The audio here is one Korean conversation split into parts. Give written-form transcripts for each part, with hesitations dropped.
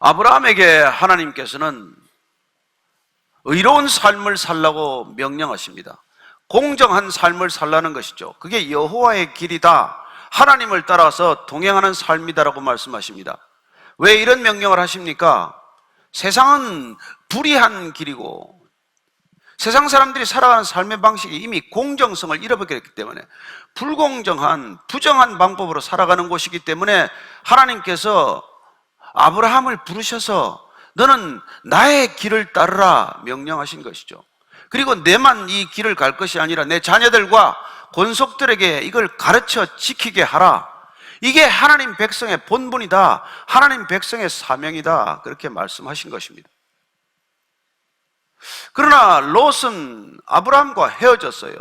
아브라함에게 하나님께서는 의로운 삶을 살라고 명령하십니다. 공정한 삶을 살라는 것이죠. 그게 여호와의 길이다, 하나님을 따라서 동행하는 삶이다라고 말씀하십니다. 왜 이런 명령을 하십니까? 세상은 불의한 길이고 세상 사람들이 살아가는 삶의 방식이 이미 공정성을 잃어버렸기 때문에 불공정한, 부정한 방법으로 살아가는 곳이기 때문에 하나님께서 아브라함을 부르셔서 너는 나의 길을 따르라 명령하신 것이죠. 그리고 내만 이 길을 갈 것이 아니라 내 자녀들과 권속들에게 이걸 가르쳐 지키게 하라. 이게 하나님 백성의 본분이다, 하나님 백성의 사명이다, 그렇게 말씀하신 것입니다. 그러나 롯은 아브라함과 헤어졌어요.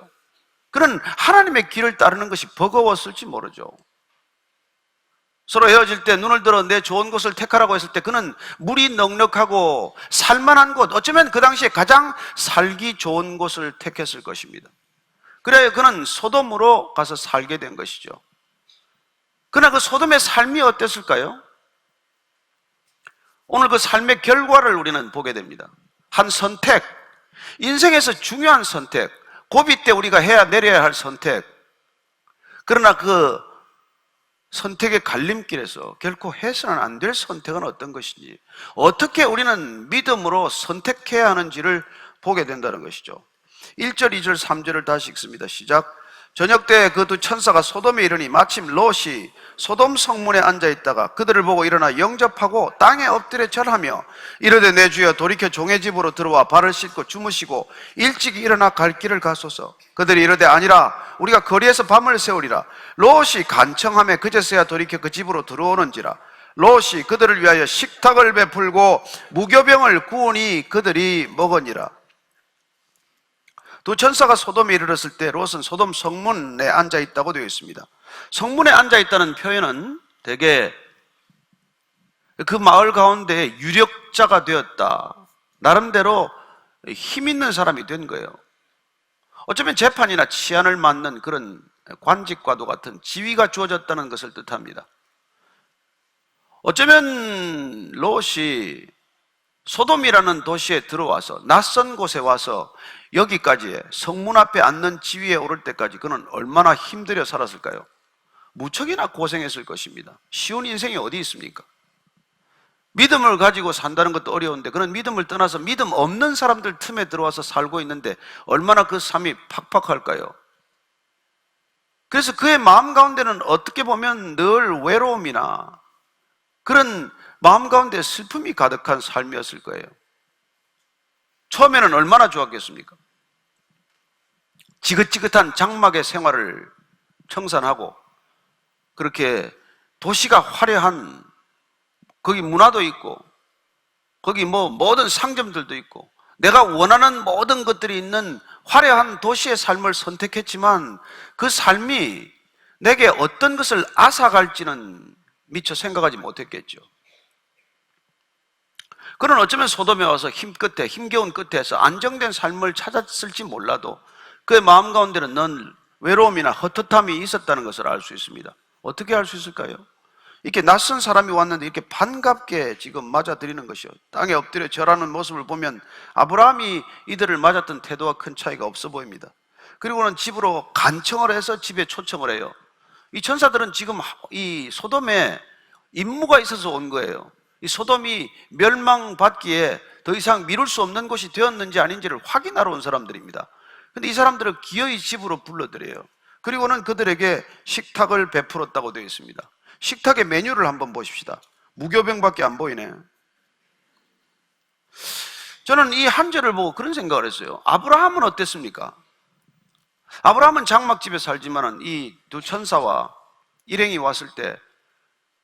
그는 하나님의 길을 따르는 것이 버거웠을지 모르죠. 서로 헤어질 때 눈을 들어 내 좋은 곳을 택하라고 했을 때 그는 물이 넉넉하고 살만한 곳, 어쩌면 그 당시에 가장 살기 좋은 곳을 택했을 것입니다. 그래 그는 소돔으로 가서 살게 된 것이죠. 그러나 그 소돔의 삶이 어땠을까요? 오늘 그 삶의 결과를 우리는 보게 됩니다. 한 선택, 인생에서 중요한 선택, 고비 때 우리가 내려야 할 선택. 그러나 그 선택의 갈림길에서 결코 해서는 안 될 선택은 어떤 것인지, 어떻게 우리는 믿음으로 선택해야 하는지를 보게 된다는 것이죠. 1절, 2절, 3절을 다시 읽습니다. 시작. 저녁 때 그 두 천사가 소돔에 이르니 마침 롯이 소돔 성문에 앉아있다가 그들을 보고 일어나 영접하고 땅에 엎드려 절하며 이르되 내 주여 돌이켜 종의 집으로 들어와 발을 씻고 주무시고 일찍 일어나 갈 길을 가소서. 그들이 이르되 아니라 우리가 거리에서 밤을 새우리라. 롯이 간청하며 그제서야 돌이켜 그 집으로 들어오는지라. 롯이 그들을 위하여 식탁을 베풀고 무교병을 구우니 그들이 먹으니라. 두 천사가 소돔에 이르렀을 때 롯은 소돔 성문에 앉아있다고 되어 있습니다. 성문에 앉아있다는 표현은 대개 그 마을 가운데 유력자가 되었다, 나름대로 힘 있는 사람이 된 거예요. 어쩌면 재판이나 치안을 맡는 그런 관직과도 같은 지위가 주어졌다는 것을 뜻합니다. 어쩌면 롯이 소돔이라는 도시에 들어와서 낯선 곳에 와서 여기까지 성문 앞에 앉는 지위에 오를 때까지 그는 얼마나 힘들여 살았을까요? 무척이나 고생했을 것입니다. 쉬운 인생이 어디 있습니까? 믿음을 가지고 산다는 것도 어려운데 그는 믿음을 떠나서 믿음 없는 사람들 틈에 들어와서 살고 있는데 얼마나 그 삶이 팍팍할까요? 그래서 그의 마음 가운데는 어떻게 보면 늘 외로움이나 그런 마음 가운데 슬픔이 가득한 삶이었을 거예요. 처음에는 얼마나 좋았겠습니까? 지긋지긋한 장막의 생활을 청산하고 그렇게 도시가 화려한, 거기 문화도 있고 거기 모든 상점들도 있고 내가 원하는 모든 것들이 있는 화려한 도시의 삶을 선택했지만 그 삶이 내게 어떤 것을 앗아갈지는 미처 생각하지 못했겠죠. 그는 어쩌면 소돔에 와서 힘겨운 끝에서 안정된 삶을 찾았을지 몰라도 그의 마음 가운데는 넌 외로움이나 헛헛함이 있었다는 것을 알 수 있습니다. 어떻게 알 수 있을까요? 이렇게 낯선 사람이 왔는데 이렇게 반갑게 지금 맞아들이는 것이요, 땅에 엎드려 절하는 모습을 보면 아브라함이 이들을 맞았던 태도와 큰 차이가 없어 보입니다. 그리고는 집으로 간청을 해서 집에 초청을 해요. 이 천사들은 지금 이 소돔에 임무가 있어서 온 거예요. 이 소돔이 멸망받기에 더 이상 미룰 수 없는 곳이 되었는지 아닌지를 확인하러 온 사람들입니다. 근데 이 사람들을 기어이 집으로 불러들여요. 그리고는 그들에게 식탁을 베풀었다고 되어 있습니다. 식탁의 메뉴를 한번 보십시다. 무교병밖에 안 보이네. 저는 이 한 절을 보고 그런 생각을 했어요. 아브라함은 어땠습니까? 아브라함은 장막집에 살지만은 이 두 천사와 일행이 왔을 때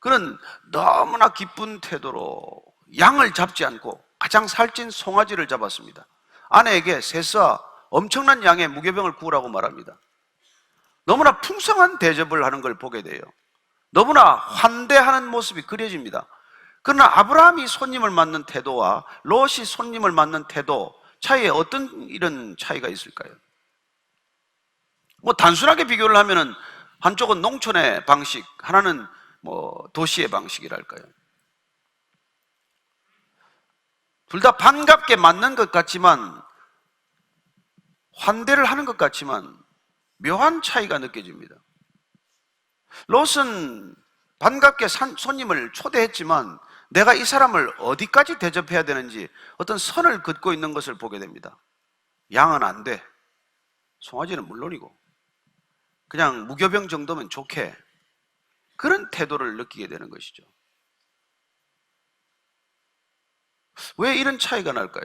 그는 너무나 기쁜 태도로 양을 잡지 않고 가장 살찐 송아지를 잡았습니다. 아내에게 세서 엄청난 양의 무교병을 구우라고 말합니다. 너무나 풍성한 대접을 하는 걸 보게 돼요. 너무나 환대하는 모습이 그려집니다. 그러나 아브라함이 손님을 맞는 태도와 롯이 손님을 맞는 태도 차이에 어떤 이런 차이가 있을까요? 단순하게 비교를 하면은 한쪽은 농촌의 방식, 하나는 도시의 방식이랄까요. 둘 다 반갑게 맞는 것 같지만, 환대를 하는 것 같지만 묘한 차이가 느껴집니다. 롯은 반갑게 손님을 초대했지만 내가 이 사람을 어디까지 대접해야 되는지 어떤 선을 긋고 있는 것을 보게 됩니다. 양은 안 돼. 송아지는 물론이고 그냥 무교병 정도면 좋게, 그런 태도를 느끼게 되는 것이죠. 왜 이런 차이가 날까요?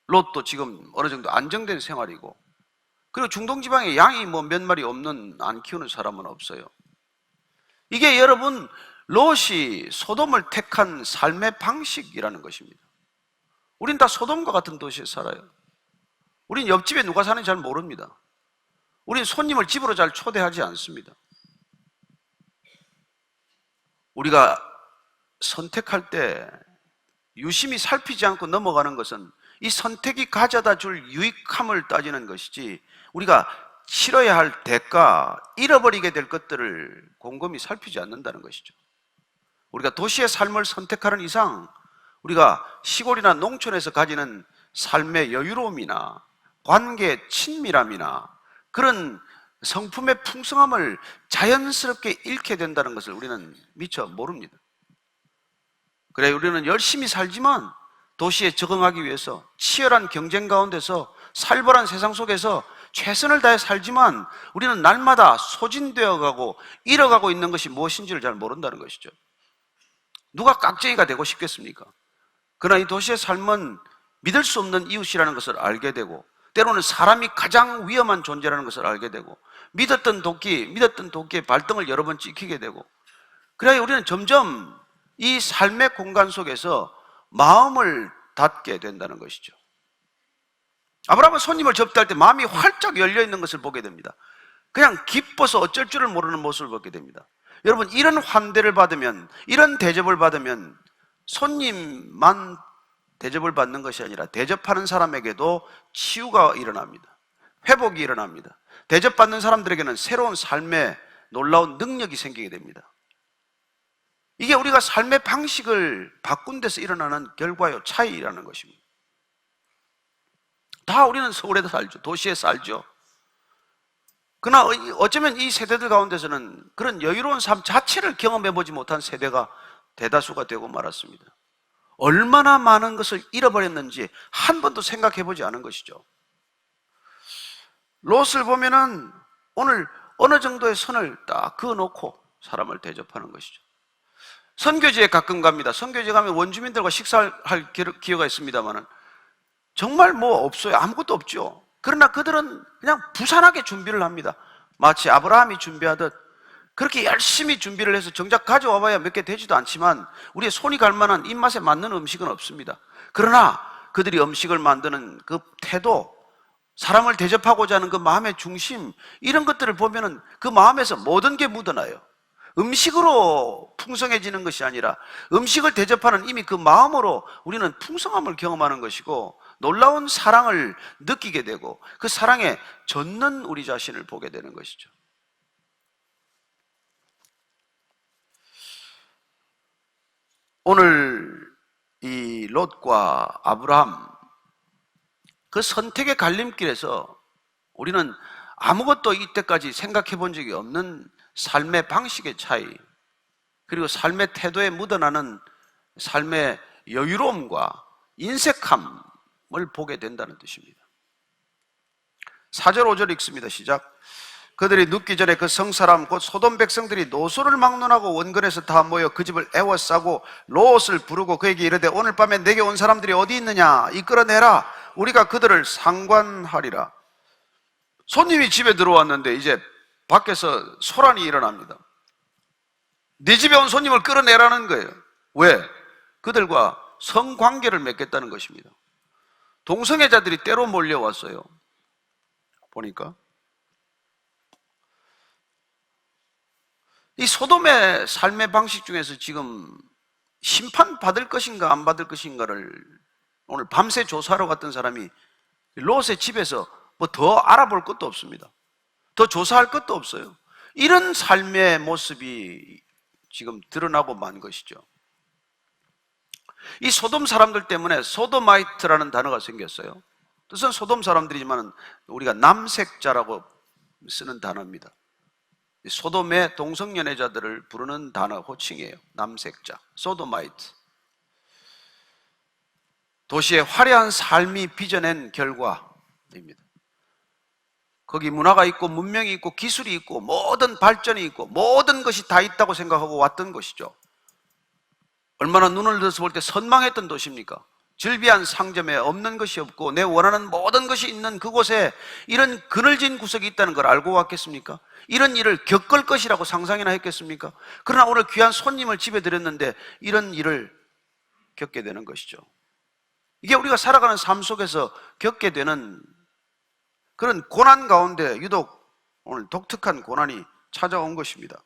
롯도 지금 어느 정도 안정된 생활이고, 그리고 중동 지방에 양이 뭐 몇 마리 없는, 안 키우는 사람은 없어요. 이게 여러분, 롯이 소돔을 택한 삶의 방식이라는 것입니다. 우린 다 소돔과 같은 도시에 살아요. 우린 옆집에 누가 사는지 잘 모릅니다. 우린 손님을 집으로 잘 초대하지 않습니다. 우리가 선택할 때 유심히 살피지 않고 넘어가는 것은 이 선택이 가져다 줄 유익함을 따지는 것이지, 우리가 치러야 할 대가, 잃어버리게 될 것들을 곰곰이 살피지 않는다는 것이죠. 우리가 도시의 삶을 선택하는 이상 우리가 시골이나 농촌에서 가지는 삶의 여유로움이나 관계의 친밀함이나 그런 성품의 풍성함을 자연스럽게 잃게 된다는 것을 우리는 미처 모릅니다. 그래, 우리는 열심히 살지만 도시에 적응하기 위해서 치열한 경쟁 가운데서 살벌한 세상 속에서 최선을 다해 살지만 우리는 날마다 소진되어 가고 잃어가고 있는 것이 무엇인지를 잘 모른다는 것이죠. 누가 깍쟁이가 되고 싶겠습니까? 그러나 이 도시의 삶은 믿을 수 없는 이웃이라는 것을 알게 되고, 때로는 사람이 가장 위험한 존재라는 것을 알게 되고, 믿었던 도끼의 발등을 여러 번 찍히게 되고, 그래야 우리는 점점 이 삶의 공간 속에서 마음을 닫게 된다는 것이죠. 아브라함은 손님을 접대할 때 마음이 활짝 열려 있는 것을 보게 됩니다. 그냥 기뻐서 어쩔 줄을 모르는 모습을 보게 됩니다. 여러분, 이런 환대를 받으면, 이런 대접을 받으면 손님만 대접을 받는 것이 아니라 대접하는 사람에게도 치유가 일어납니다. 회복이 일어납니다. 대접받는 사람들에게는 새로운 삶의 놀라운 능력이 생기게 됩니다. 이게 우리가 삶의 방식을 바꾼 데서 일어나는 결과요, 차이라는 것입니다. 다 우리는 서울에도 살죠. 도시에 살죠. 그러나 어쩌면 이 세대들 가운데서는 그런 여유로운 삶 자체를 경험해보지 못한 세대가 대다수가 되고 말았습니다. 얼마나 많은 것을 잃어버렸는지 한 번도 생각해보지 않은 것이죠. 롯을 보면은 오늘 어느 정도의 선을 딱 그어놓고 사람을 대접하는 것이죠. 선교지에 가끔 갑니다. 선교지에 가면 원주민들과 식사할 기회가 있습니다만은 정말 뭐 없어요. 아무것도 없죠. 그러나 그들은 그냥 부산하게 준비를 합니다. 마치 아브라함이 준비하듯 그렇게 열심히 준비를 해서 정작 가져와 봐야 몇 개 되지도 않지만 우리의 손이 갈 만한 입맛에 맞는 음식은 없습니다. 그러나 그들이 음식을 만드는 그 태도, 사람을 대접하고자 하는 그 마음의 중심, 이런 것들을 보면은 그 마음에서 모든 게 묻어나요. 음식으로 풍성해지는 것이 아니라 음식을 대접하는 이미 그 마음으로 우리는 풍성함을 경험하는 것이고, 놀라운 사랑을 느끼게 되고 그 사랑에 젖는 우리 자신을 보게 되는 것이죠. 오늘 이 롯과 아브라함, 그 선택의 갈림길에서 우리는 아무것도 이때까지 생각해 본 적이 없는 삶의 방식의 차이, 그리고 삶의 태도에 묻어나는 삶의 여유로움과 인색함을 보게 된다는 뜻입니다. 4절 5절 읽습니다. 시작. 그들이 눕기 전에 그 성사람 곧 소돔 백성들이 노소를 막론하고 원근에서 다 모여 그 집을 애워싸고 롯을 부르고 그에게 이르되 오늘 밤에 내게 온 사람들이 어디 있느냐, 이끌어내라, 우리가 그들을 상관하리라. 손님이 집에 들어왔는데 이제 밖에서 소란이 일어납니다. 네 집에 온 손님을 끌어내라는 거예요. 왜? 그들과 성관계를 맺겠다는 것입니다. 동성애자들이 때로 몰려왔어요. 보니까 이 소돔의 삶의 방식 중에서 지금 심판받을 것인가 안 받을 것인가를 오늘 밤새 조사하러 갔던 사람이 롯의 집에서 뭐 더 알아볼 것도 없습니다. 더 조사할 것도 없어요. 이런 삶의 모습이 지금 드러나고 만 것이죠. 이 소돔 사람들 때문에 소도마이트라는 단어가 생겼어요. 뜻은 소돔 사람들이지만 우리가 남색자라고 쓰는 단어입니다. 소돔의 동성연애자들을 부르는 단어 호칭이에요. 남색자, 소도마이트. 도시의 화려한 삶이 빚어낸 결과입니다. 거기 문화가 있고 문명이 있고 기술이 있고 모든 발전이 있고 모든 것이 다 있다고 생각하고 왔던 것이죠. 얼마나 눈을 들어서 볼 때 선망했던 도시입니까? 즐비한 상점에 없는 것이 없고 내 원하는 모든 것이 있는 그곳에 이런 그늘진 구석이 있다는 걸 알고 왔겠습니까? 이런 일을 겪을 것이라고 상상이나 했겠습니까? 그러나 오늘 귀한 손님을 집에 들였는데 이런 일을 겪게 되는 것이죠. 이게 우리가 살아가는 삶 속에서 겪게 되는 그런 고난 가운데 유독 오늘 독특한 고난이 찾아온 것입니다.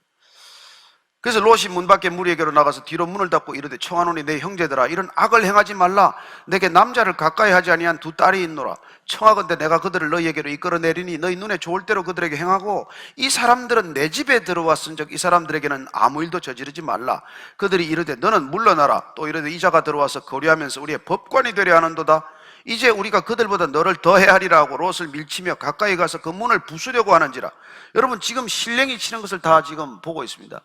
그래서 롯이 문 밖에 무리에게로 나가서 뒤로 문을 닫고 이르되 청하노니 내 형제들아 이런 악을 행하지 말라. 내게 남자를 가까이 하지 아니한 두 딸이 있노라. 청하건대 내가 그들을 너희에게로 이끌어내리니 너희 눈에 좋을 대로 그들에게 행하고 이 사람들은 내 집에 들어왔은즉 이 사람들에게는 아무 일도 저지르지 말라. 그들이 이르되 너는 물러나라. 또 이르되 이자가 들어와서 거류하면서 우리의 법관이 되려 하는도다. 이제 우리가 그들보다 너를 더 헤아리라 하고 롯을 밀치며 가까이 가서 그 문을 부수려고 하는지라. 여러분 지금 신령이 치는 것을 다 지금 보고 있습니다.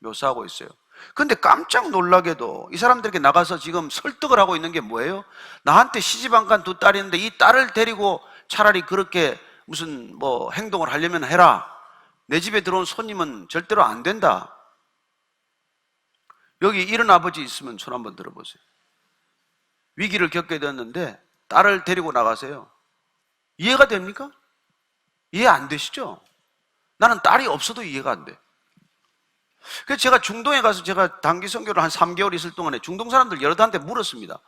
묘사하고 있어요. 근데 깜짝 놀라게도 이 사람들에게 나가서 지금 설득을 하고 있는 게 뭐예요? 나한테 시집 안 간 두 딸이 있는데 이 딸을 데리고 차라리 그렇게 무슨 뭐 행동을 하려면 해라. 내 집에 들어온 손님은 절대로 안 된다. 여기 이런 아버지 있으면 손 한번 들어보세요. 위기를 겪게 되었는데 딸을 데리고 나가세요. 이해가 됩니까? 이해 안 되시죠? 나는 딸이 없어도 이해가 안 돼. 그래서 제가 중동에 가서 제가 단기 선교를 한 3개월 있을 동안에 중동 사람들 여러 한테 물었습니다.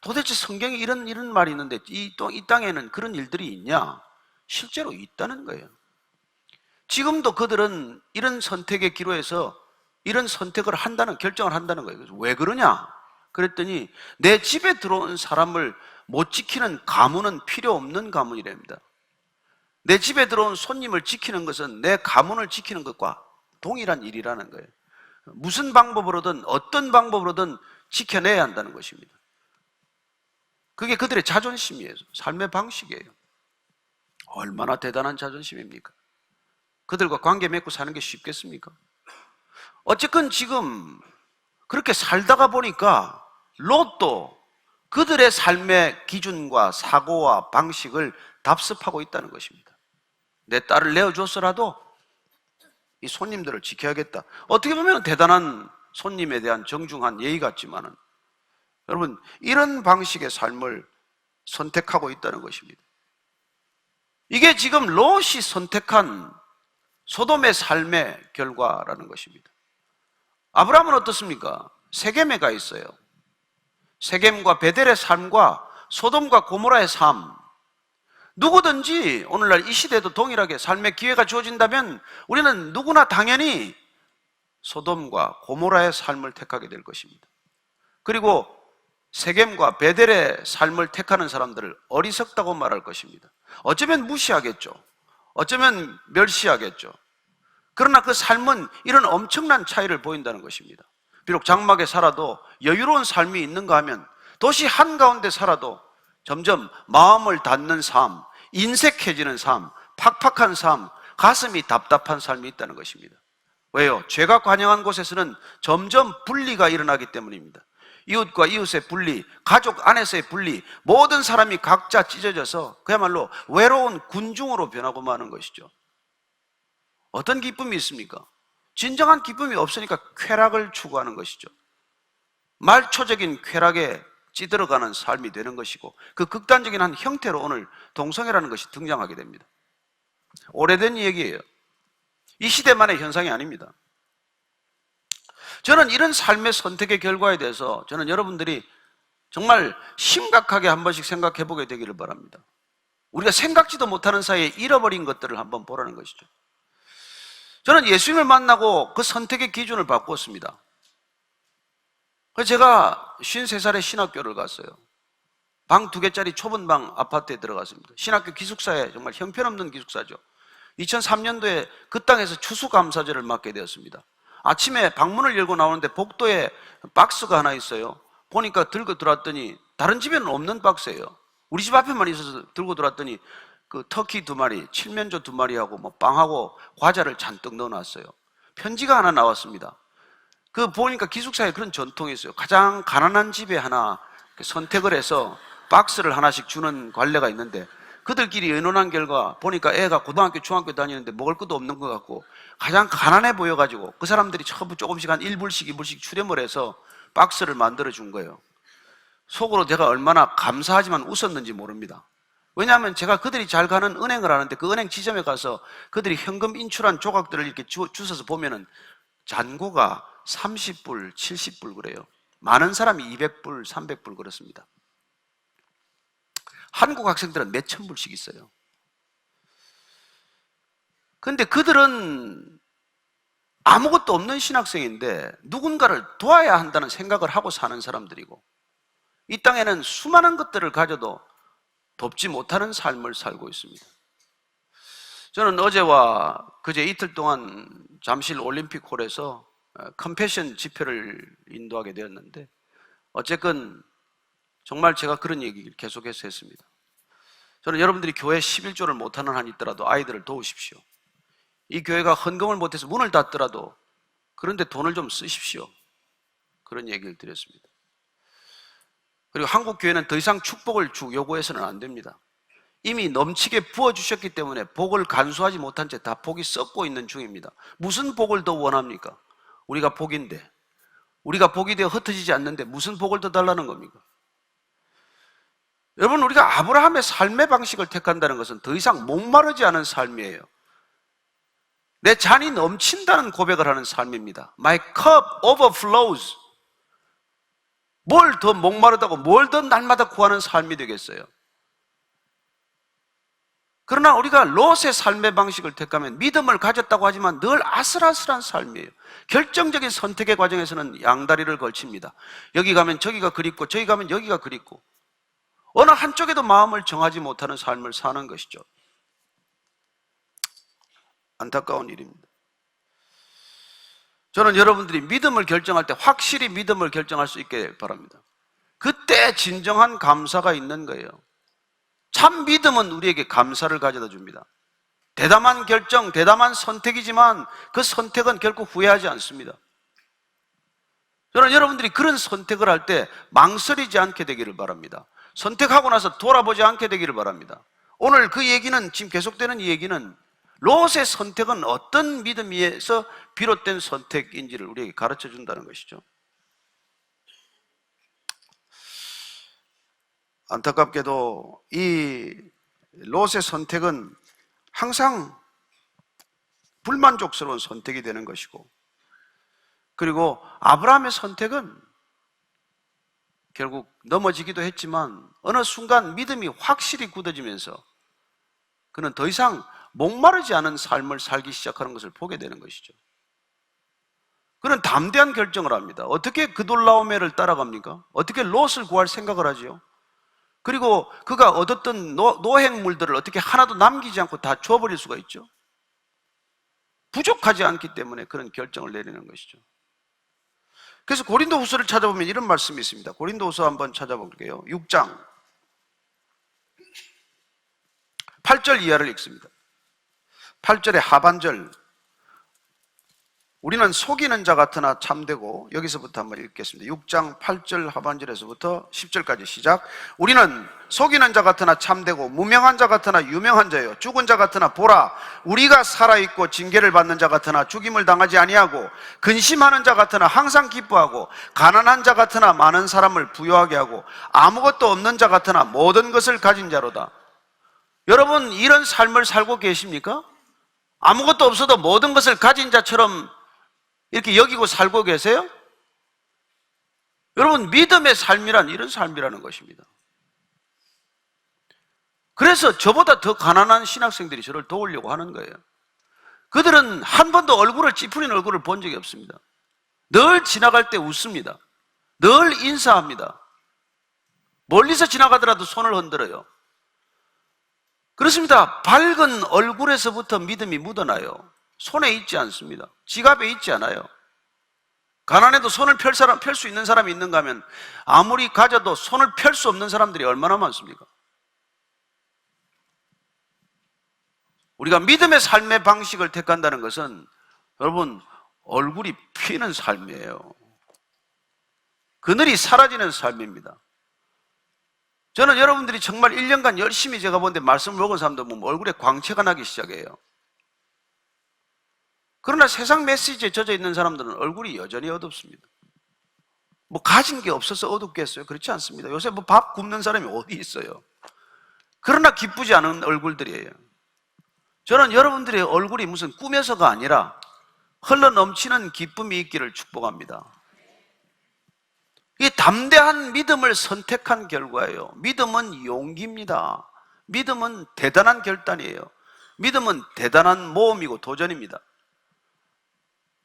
도대체 성경에 이런 말이 있는데 이 땅에는 그런 일들이 있냐? 실제로 있다는 거예요. 지금도 그들은 이런 선택의 기로에서 이런 선택을 한다는, 결정을 한다는 거예요. 그래서 왜 그러냐? 그랬더니 내 집에 들어온 사람을 못 지키는 가문은 필요 없는 가문이랍니다. 내 집에 들어온 손님을 지키는 것은 내 가문을 지키는 것과 동일한 일이라는 거예요. 무슨 방법으로든 어떤 방법으로든 지켜내야 한다는 것입니다. 그게 그들의 자존심이에요. 삶의 방식이에요. 얼마나 대단한 자존심입니까? 그들과 관계 맺고 사는 게 쉽겠습니까? 어쨌건 지금 그렇게 살다가 보니까 롯도 그들의 삶의 기준과 사고와 방식을 답습하고 있다는 것입니다. 내 딸을 내어줬어라도 이 손님들을 지켜야겠다. 어떻게 보면 대단한 손님에 대한 정중한 예의 같지만은 여러분 이런 방식의 삶을 선택하고 있다는 것입니다. 이게 지금 롯이 선택한 소돔의 삶의 결과라는 것입니다. 아브라함은 어떻습니까? 세겜에 가 있어요. 세겜과 베델의 삶과 소돔과 고모라의 삶, 누구든지 오늘날 이 시대도 동일하게 삶의 기회가 주어진다면 우리는 누구나 당연히 소돔과 고모라의 삶을 택하게 될 것입니다. 그리고 세겜과 베델의 삶을 택하는 사람들을 어리석다고 말할 것입니다. 어쩌면 무시하겠죠. 어쩌면 멸시하겠죠. 그러나 그 삶은 이런 엄청난 차이를 보인다는 것입니다. 비록 장막에 살아도 여유로운 삶이 있는가 하면 도시 한가운데 살아도 점점 마음을 닫는 삶, 인색해지는 삶, 팍팍한 삶, 가슴이 답답한 삶이 있다는 것입니다. 왜요? 죄가 관영한 곳에서는 점점 분리가 일어나기 때문입니다. 이웃과 이웃의 분리, 가족 안에서의 분리, 모든 사람이 각자 찢어져서 그야말로 외로운 군중으로 변하고 마는 것이죠. 어떤 기쁨이 있습니까? 진정한 기쁨이 없으니까 쾌락을 추구하는 것이죠. 말초적인 쾌락에 찌들어가는 삶이 되는 것이고 그 극단적인 한 형태로 오늘 동성애라는 것이 등장하게 됩니다. 오래된 얘기예요. 이 시대만의 현상이 아닙니다. 저는 이런 삶의 선택의 결과에 대해서 저는 여러분들이 정말 심각하게 한 번씩 생각해 보게 되기를 바랍니다. 우리가 생각지도 못하는 사이에 잃어버린 것들을 한번 보라는 것이죠. 저는 예수님을 만나고 그 선택의 기준을 바꾸었습니다. 그래서 제가 53살에 신학교를 갔어요. 방 2개짜리 좁은 방 아파트에 들어갔습니다. 신학교 기숙사에 정말 형편없는 기숙사죠. 2003년도에 그 땅에서 추수감사제를 맡게 되었습니다. 아침에 방문을 열고 나오는데 복도에 박스가 하나 있어요. 보니까 들고 들어왔더니 다른 집에는 없는 박스예요. 우리 집 앞에만 있어서 들고 들어왔더니 그 터키 2마리, 칠면조 2마리하고 뭐 빵하고 과자를 잔뜩 넣어놨어요. 편지가 하나 나왔습니다. 그 보니까 기숙사에 그런 전통이 있어요. 가장 가난한 집에 하나 선택을 해서 박스를 하나씩 주는 관례가 있는데, 그들끼리 의논한 결과 보니까 애가 고등학교, 중학교 다니는데 먹을 것도 없는 것 같고 가장 가난해 보여가지고 그 사람들이 처음 조금씩 한 1불씩 2불씩 출연을 해서 박스를 만들어 준 거예요. 속으로 제가 얼마나 감사하지만 웃었는지 모릅니다. 왜냐하면 제가 그들이 잘 가는 은행을 아는데 그 은행 지점에 가서 그들이 현금 인출한 조각들을 이렇게 주워서 보면은 잔고가 30불, 70불 그래요. 많은 사람이 200불, 300불 그렇습니다. 한국 학생들은 몇천 불씩 있어요. 근데 그들은 아무것도 없는 신학생인데 누군가를 도와야 한다는 생각을 하고 사는 사람들이고, 이 땅에는 수많은 것들을 가져도 돕지 못하는 삶을 살고 있습니다. 저는 어제와 그제 이틀 동안 잠실 올림픽홀에서 컴패션 집회를 인도하게 되었는데, 어쨌건 정말 제가 그런 얘기를 계속해서 했습니다. 저는 여러분들이 교회 11조를 못하는 한이 있더라도 아이들을 도우십시오. 이 교회가 헌금을 못해서 문을 닫더라도 그런데 돈을 좀 쓰십시오. 그런 얘기를 드렸습니다. 그리고 한국 교회는 더 이상 축복을 요구해서는 안 됩니다. 이미 넘치게 부어주셨기 때문에 복을 간수하지 못한 채 다 복이 썩고 있는 중입니다. 무슨 복을 더 원합니까? 우리가 복인데, 우리가 복이 되어 흩어지지 않는데 무슨 복을 더 달라는 겁니까? 여러분, 우리가 아브라함의 삶의 방식을 택한다는 것은 더 이상 목마르지 않은 삶이에요. 내 잔이 넘친다는 고백을 하는 삶입니다. My cup overflows. 뭘 더 목마르다고, 뭘 더 날마다 구하는 삶이 되겠어요? 그러나 우리가 롯의 삶의 방식을 택하면 믿음을 가졌다고 하지만 늘 아슬아슬한 삶이에요. 결정적인 선택의 과정에서는 양다리를 걸칩니다. 여기 가면 저기가 그립고 저기 가면 여기가 그립고 어느 한쪽에도 마음을 정하지 못하는 삶을 사는 것이죠. 안타까운 일입니다. 저는 여러분들이 믿음을 결정할 때 확실히 믿음을 결정할 수 있게 바랍니다. 그때 진정한 감사가 있는 거예요. 참 믿음은 우리에게 감사를 가져다 줍니다. 대담한 결정, 대담한 선택이지만 그 선택은 결코 후회하지 않습니다. 저는 여러분들이 그런 선택을 할 때 망설이지 않게 되기를 바랍니다. 선택하고 나서 돌아보지 않게 되기를 바랍니다. 오늘 그 얘기는, 지금 계속되는 이 얘기는 롯의 선택은 어떤 믿음에서 비롯된 선택인지를 우리에게 가르쳐 준다는 것이죠. 안타깝게도 이 롯의 선택은 항상 불만족스러운 선택이 되는 것이고, 그리고 아브라함의 선택은 결국 넘어지기도 했지만 어느 순간 믿음이 확실히 굳어지면서 그는 더 이상 목마르지 않은 삶을 살기 시작하는 것을 보게 되는 것이죠. 그는 담대한 결정을 합니다. 어떻게 그돌라오멜을 따라갑니까? 어떻게 롯을 구할 생각을 하지요? 그리고 그가 얻었던 노획물들을 어떻게 하나도 남기지 않고 다 줘버릴 수가 있죠? 부족하지 않기 때문에 그런 결정을 내리는 것이죠. 그래서 고린도후서를 찾아보면 이런 말씀이 있습니다. 고린도후서 한번 찾아볼게요. 6장 8절 이하를 읽습니다. 8절의 하반절, 우리는 속이는 자 같으나 참되고, 여기서부터 한번 읽겠습니다. 6장 8절 하반절에서부터 10절까지 시작. 우리는 속이는 자 같으나 참되고 무명한 자 같으나 유명한 자요, 죽은 자 같으나 보라, 우리가 살아있고 징계를 받는 자 같으나 죽임을 당하지 아니하고, 근심하는 자 같으나 항상 기뻐하고, 가난한 자 같으나 많은 사람을 부유하게 하고, 아무것도 없는 자 같으나 모든 것을 가진 자로다. 여러분, 이런 삶을 살고 계십니까? 아무것도 없어도 모든 것을 가진 자처럼 이렇게 여기고 살고 계세요? 여러분, 믿음의 삶이란 이런 삶이라는 것입니다. 그래서 저보다 더 가난한 신학생들이 저를 도우려고 하는 거예요. 그들은 한 번도 찌푸린 얼굴을 본 적이 없습니다. 늘 지나갈 때 웃습니다. 늘 인사합니다. 멀리서 지나가더라도 손을 흔들어요. 그렇습니다. 밝은 얼굴에서부터 믿음이 묻어나요. 손에 있지 않습니다. 지갑에 있지 않아요. 가난해도 손을 펼 수 있는 사람이 있는가 하면 아무리 가져도 손을 펼 수 없는 사람들이 얼마나 많습니까? 우리가 믿음의 삶의 방식을 택한다는 것은 여러분 얼굴이 피는 삶이에요. 그늘이 사라지는 삶입니다. 저는 여러분들이 정말 1년간 열심히 제가 보는데 말씀을 먹은 사람들 보면 얼굴에 광채가 나기 시작해요. 그러나 세상 메시지에 젖어 있는 사람들은 얼굴이 여전히 어둡습니다. 뭐 가진 게 없어서 어둡겠어요? 그렇지 않습니다. 요새 뭐 밥 굶는 사람이 어디 있어요? 그러나 기쁘지 않은 얼굴들이에요. 저는 여러분들의 얼굴이 무슨 꿈에서가 아니라 흘러 넘치는 기쁨이 있기를 축복합니다. 이 담대한 믿음을 선택한 결과예요. 믿음은 용기입니다. 믿음은 대단한 결단이에요. 믿음은 대단한 모험이고 도전입니다.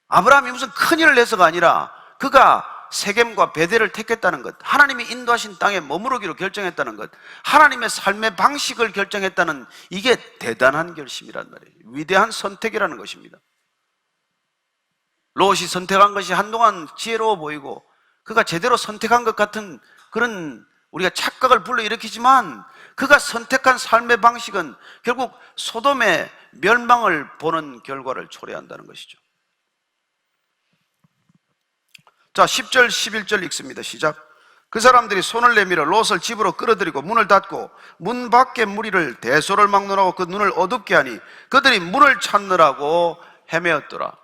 아브라함이 무슨 큰일을 내서가 아니라 그가 세겜과 베델을 택했다는 것, 하나님이 인도하신 땅에 머무르기로 결정했다는 것, 하나님의 삶의 방식을 결정했다는 이게 대단한 결심이란 말이에요. 위대한 선택이라는 것입니다. 롯이 선택한 것이 한동안 지혜로워 보이고 그가 제대로 선택한 것 같은 그런 우리가 착각을 불러일으키지만 그가 선택한 삶의 방식은 결국 소돔의 멸망을 보는 결과를 초래한다는 것이죠. 자, 10절 11절 읽습니다. 시작. 그 사람들이 손을 내밀어 롯을 집으로 끌어들이고 문을 닫고 문 밖에 무리를 대소를 막론하고 그 눈을 어둡게 하니 그들이 문을 찾느라고 헤매었더라.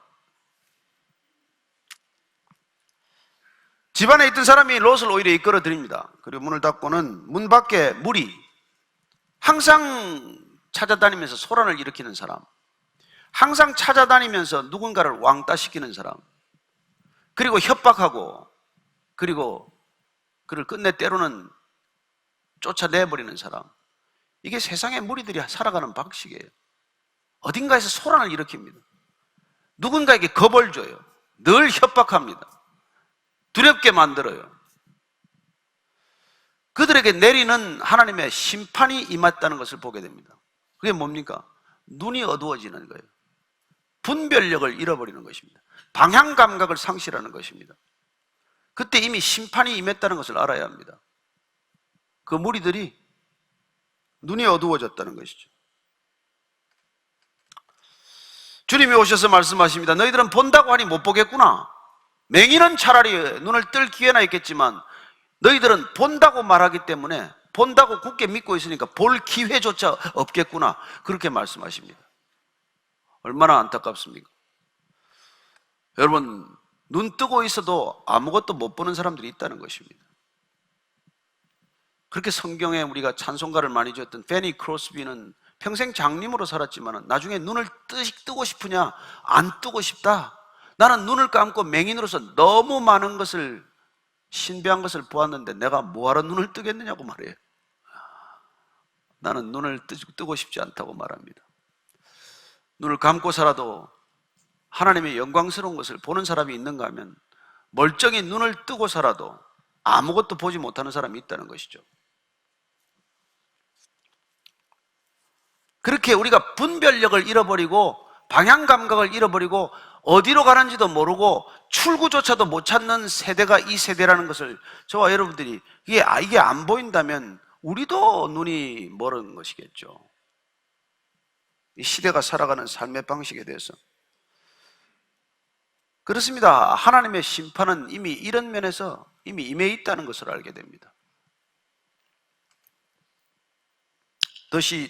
집안에 있던 사람이 롯을 오히려 이끌어들입니다. 그리고 문을 닫고는 문 밖에 무리, 항상 찾아다니면서 소란을 일으키는 사람, 항상 찾아다니면서 누군가를 왕따시키는 사람, 그리고 협박하고 그리고 그를 끝내 때로는 쫓아내버리는 사람, 이게 세상의 무리들이 살아가는 방식이에요. 어딘가에서 소란을 일으킵니다. 누군가에게 겁을 줘요. 늘 협박합니다. 두렵게 만들어요. 그들에게 내리는 하나님의 심판이 임했다는 것을 보게 됩니다. 그게 뭡니까? 눈이 어두워지는 거예요. 분별력을 잃어버리는 것입니다. 방향 감각을 상실하는 것입니다. 그때 이미 심판이 임했다는 것을 알아야 합니다. 그 무리들이 눈이 어두워졌다는 것이죠. 주님이 오셔서 말씀하십니다. 너희들은 본다고 하니 못 보겠구나. 맹인은 차라리 눈을 뜰 기회나 있겠지만 너희들은 본다고 말하기 때문에 본다고 굳게 믿고 있으니까 볼 기회조차 없겠구나. 그렇게 말씀하십니다. 얼마나 안타깝습니까? 여러분, 눈 뜨고 있어도 아무것도 못 보는 사람들이 있다는 것입니다. 그렇게 성경에 우리가 찬송가를 많이 지었던 페니 크로스비는 평생 장님으로 살았지만 나중에 눈을 뜨고 싶으냐? 안 뜨고 싶다. 나는 눈을 감고 맹인으로서 너무 많은 것을, 신비한 것을 보았는데 내가 뭐하러 눈을 뜨겠느냐고 말해요. 나는 눈을 뜨고 싶지 않다고 말합니다. 눈을 감고 살아도 하나님의 영광스러운 것을 보는 사람이 있는가 하면 멀쩡히 눈을 뜨고 살아도 아무것도 보지 못하는 사람이 있다는 것이죠. 그렇게 우리가 분별력을 잃어버리고 방향 감각을 잃어버리고 어디로 가는지도 모르고 출구조차도 못 찾는 세대가 이 세대라는 것을 저와 여러분들이 이게 안 보인다면 우리도 눈이 멀은 것이겠죠. 이 시대가 살아가는 삶의 방식에 대해서 그렇습니다. 하나님의 심판은 이미 이런 면에서 이미 임해 있다는 것을 알게 됩니다.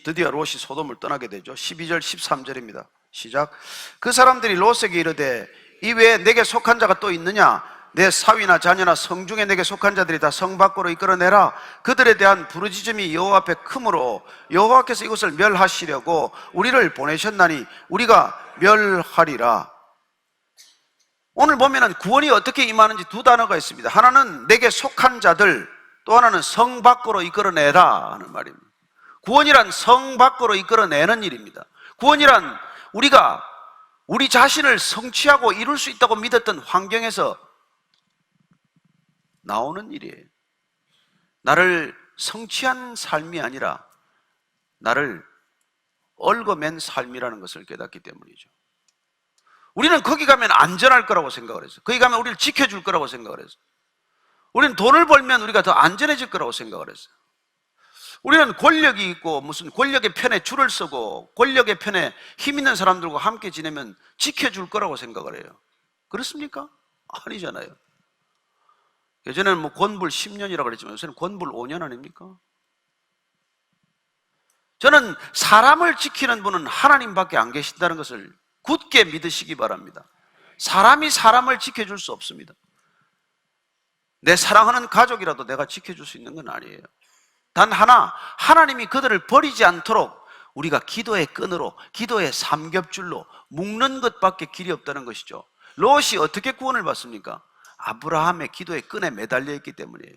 드디어 롯이 소돔을 떠나게 되죠. 12절 13절입니다. 시작. 그 사람들이 롯에게 이르되 이외에 내게 속한 자가 또 있느냐? 내 사위나 자녀나 성중에 내게 속한 자들이 다 성 밖으로 이끌어내라. 그들에 대한 부르짖음이 여호와 앞에 크므로 여호와께서 이것을 멸하시려고 우리를 보내셨나니 우리가 멸하리라. 오늘 보면은 구원이 어떻게 임하는지 두 단어가 있습니다. 하나는 내게 속한 자들, 또 하나는 성 밖으로 이끌어내라 하는 말입니다. 구원이란 성 밖으로 이끌어내는 일입니다. 구원이란 우리가 우리 자신을 성취하고 이룰 수 있다고 믿었던 환경에서 나오는 일이에요. 나를 성취한 삶이 아니라 나를 얽어맨 삶이라는 것을 깨닫기 때문이죠. 우리는 거기 가면 안전할 거라고 생각을 했어요. 거기 가면 우리를 지켜줄 거라고 생각을 했어요. 우리는 돈을 벌면 우리가 더 안전해질 거라고 생각을 했어요. 우리는 권력이 있고 무슨 권력의 편에 줄을 서고 권력의 편에 힘 있는 사람들과 함께 지내면 지켜줄 거라고 생각을 해요. 그렇습니까? 아니잖아요. 예전에는 뭐 권불 10년이라고 그랬지만 요새는 권불 5년 아닙니까? 저는 사람을 지키는 분은 하나님밖에 안 계신다는 것을 굳게 믿으시기 바랍니다. 사람이 사람을 지켜줄 수 없습니다. 내 사랑하는 가족이라도 내가 지켜줄 수 있는 건 아니에요. 단 하나, 하나님이 그들을 버리지 않도록 우리가 기도의 끈으로, 기도의 삼겹줄로 묶는 것밖에 길이 없다는 것이죠. 롯이 어떻게 구원을 받습니까? 아브라함의 기도의 끈에 매달려 있기 때문이에요.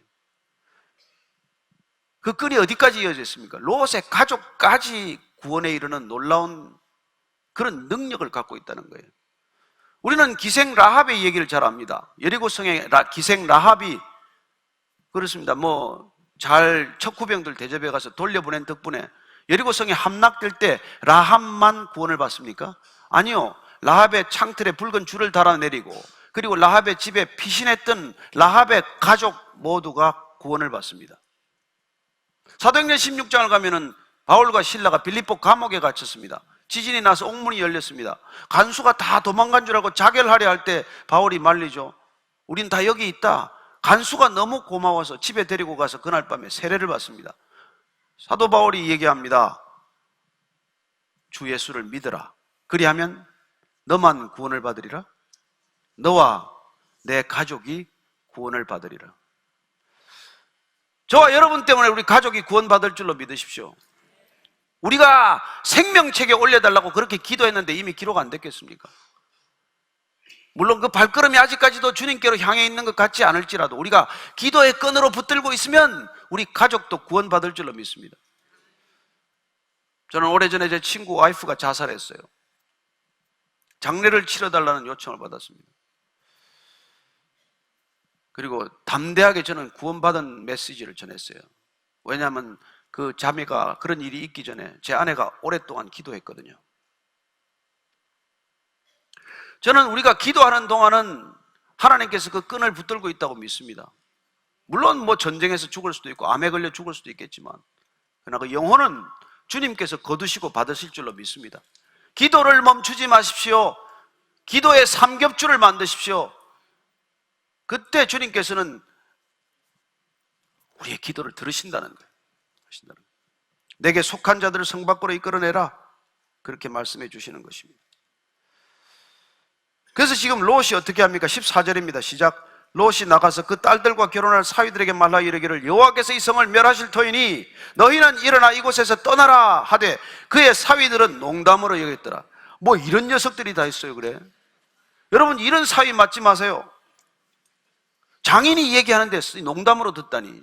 그 끈이 어디까지 이어져 있습니까? 롯의 가족까지 구원에 이르는 놀라운 그런 능력을 갖고 있다는 거예요. 우리는 기생 라합의 얘기를 잘 압니다. 여리고성의 기생 라합이 그렇습니다. 잘 척후병들 대접해 가서 돌려보낸 덕분에 여리고성에 함락될 때 라합만 구원을 받습니까? 아니요. 라합의 창틀에 붉은 줄을 달아내리고 그리고 라합의 집에 피신했던 라합의 가족 모두가 구원을 받습니다. 사도행전 16장을 가면은 바울과 실라가 빌립보 감옥에 갇혔습니다. 지진이 나서 옥문이 열렸습니다. 간수가 다 도망간 줄 알고 자결하려 할 때 바울이 말리죠. 우린 다 여기 있다. 간수가 너무 고마워서 집에 데리고 가서 그날 밤에 세례를 받습니다. 사도 바울이 얘기합니다. 주 예수를 믿으라. 그리하면 너만 구원을 받으리라. 너와 내 가족이 구원을 받으리라. 저와 여러분 때문에 우리 가족이 구원받을 줄로 믿으십시오. 우리가 생명책에 올려달라고 그렇게 기도했는데 이미 기록 안 됐겠습니까? 물론 그 발걸음이 아직까지도 주님께로 향해 있는 것 같지 않을지라도 우리가 기도의 끈으로 붙들고 있으면 우리 가족도 구원받을 줄로 믿습니다. 저는 오래전에 제 친구 와이프가 자살했어요. 장례를 치러달라는 요청을 받았습니다. 그리고 담대하게 저는 구원받은 메시지를 전했어요. 왜냐하면 그 자매가 그런 일이 있기 전에 제 아내가 오랫동안 기도했거든요. 저는 우리가 기도하는 동안은 하나님께서 그 끈을 붙들고 있다고 믿습니다. 물론 전쟁에서 죽을 수도 있고 암에 걸려 죽을 수도 있겠지만 그러나 그 영혼은 주님께서 거두시고 받으실 줄로 믿습니다. 기도를 멈추지 마십시오. 기도의 삼겹줄을 만드십시오. 그때 주님께서는 우리의 기도를 들으신다는 거예요. 내게 속한 자들을 성 밖으로 이끌어내라. 그렇게 말씀해 주시는 것입니다. 그래서 지금 롯이 어떻게 합니까? 14절입니다. 시작. 롯이 나가서 그 딸들과 결혼할 사위들에게 말라 이르기를 여호와께서 이 성을 멸하실 터이니 너희는 일어나 이곳에서 떠나라 하되 그의 사위들은 농담으로 여겼더라. 이런 녀석들이 다 있어요. 그래? 여러분 이런 사위 맞지 마세요. 장인이 얘기하는데 농담으로 듣다니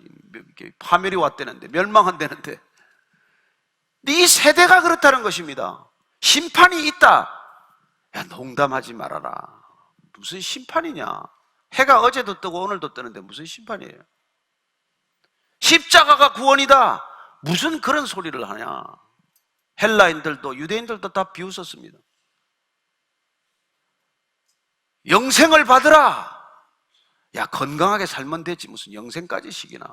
파멸이 왔다는데 멸망한다는데 이 세대가 그렇다는 것입니다. 심판이 있다. 야, 농담하지 말아라. 무슨 심판이냐? 해가 어제도 뜨고 오늘도 뜨는데 무슨 심판이에요? 십자가가 구원이다. 무슨 그런 소리를 하냐? 헬라인들도 유대인들도 다 비웃었습니다. 영생을 받으라. 야, 건강하게 살면 됐지 무슨 영생까지 시기나.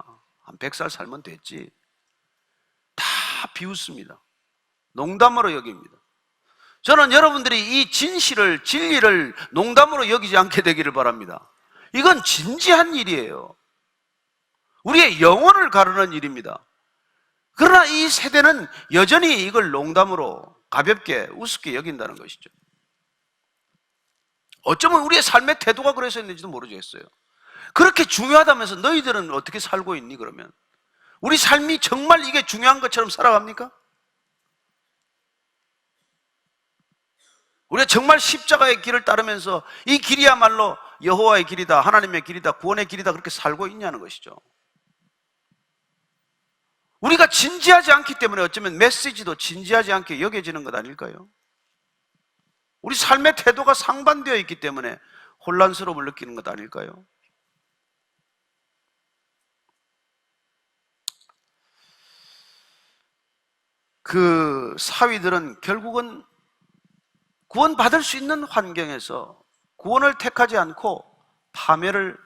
한 100살 살면 됐지. 다 비웃습니다. 농담으로 여깁니다. 저는 여러분들이 이 진실을, 진리를 농담으로 여기지 않게 되기를 바랍니다. 이건 진지한 일이에요. 우리의 영혼을 가르는 일입니다. 그러나 이 세대는 여전히 이걸 농담으로 가볍게 우습게 여긴다는 것이죠. 어쩌면 우리의 삶의 태도가 그래서 있는지도 모르겠어요. 그렇게 중요하다면서 너희들은 어떻게 살고 있니 그러면? 우리 삶이 정말 이게 중요한 것처럼 살아갑니까? 우리가 정말 십자가의 길을 따르면서 이 길이야말로 여호와의 길이다, 하나님의 길이다, 구원의 길이다 그렇게 살고 있냐는 것이죠. 우리가 진지하지 않기 때문에 어쩌면 메시지도 진지하지 않게 여겨지는 것 아닐까요? 우리 삶의 태도가 상반되어 있기 때문에 혼란스러움을 느끼는 것 아닐까요? 그 사위들은 결국은 구원받을 수 있는 환경에서 구원을 택하지 않고 파멸을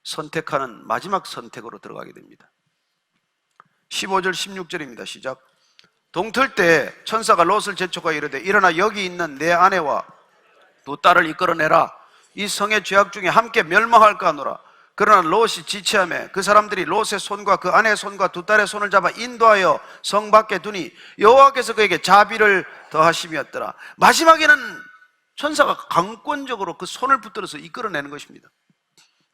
선택하는 마지막 선택으로 들어가게 됩니다. 15절 16절입니다. 시작. 동틀 때 천사가 롯을 재촉하여 이르되 일어나 여기 있는 내 아내와 두 딸을 이끌어내라. 이 성의 죄악 중에 함께 멸망할까 하노라. 그러나 롯이 지체하며 그 사람들이 롯의 손과 그 아내의 손과 두 딸의 손을 잡아 인도하여 성 밖에 두니 여호와께서 그에게 자비를 더하심이었더라. 마지막에는 천사가 강권적으로 그 손을 붙들어서 이끌어내는 것입니다.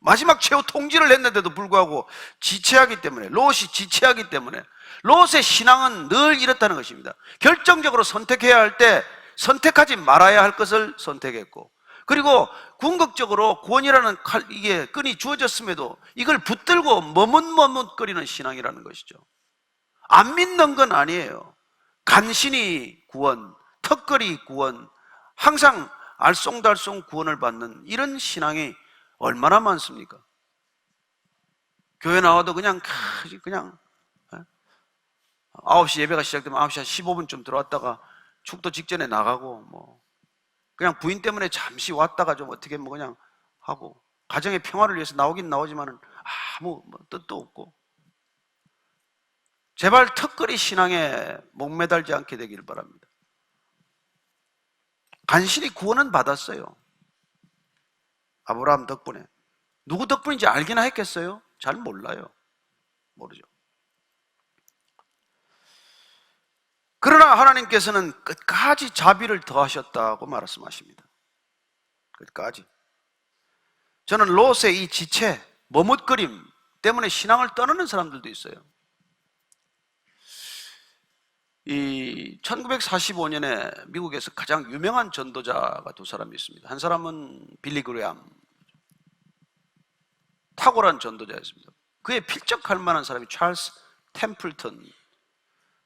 마지막 최후 통지를 했는데도 불구하고 지체하기 때문에, 롯이 지체하기 때문에 롯의 신앙은 늘 이렇다는 것입니다. 결정적으로 선택해야 할 때 선택하지 말아야 할 것을 선택했고, 그리고 궁극적으로 구원이라는 이게 끈이 주어졌음에도 이걸 붙들고 머뭇머뭇거리는 신앙이라는 것이죠. 안 믿는 건 아니에요. 간신히 구원, 턱걸이 구원, 항상 알쏭달쏭 구원을 받는 이런 신앙이 얼마나 많습니까? 교회 나와도 그냥 9시 예배가 시작되면 9시 한 15분쯤 들어왔다가 축도 직전에 나가고 그냥 부인 때문에 잠시 왔다가 좀 어떻게 그냥 하고 가정의 평화를 위해서 나오긴 나오지만은 아무 뜻도 없고, 제발 턱걸이 신앙에 목매달지 않게 되기를 바랍니다. 간신히 구원은 받았어요. 아브라함 덕분에. 누구 덕분인지 알기나 했겠어요? 잘 몰라요. 모르죠. 그러나 하나님께서는 끝까지 자비를 더하셨다고 말씀하십니다. 끝까지. 저는 롯의 이 지체, 머뭇거림 때문에 신앙을 떠나는 사람들도 있어요. 이 1945년에 미국에서 가장 유명한 전도자가 두 사람이 있습니다. 한 사람은 빌리 그레암, 탁월한 전도자였습니다. 그에 필적할 만한 사람이 찰스 템플턴.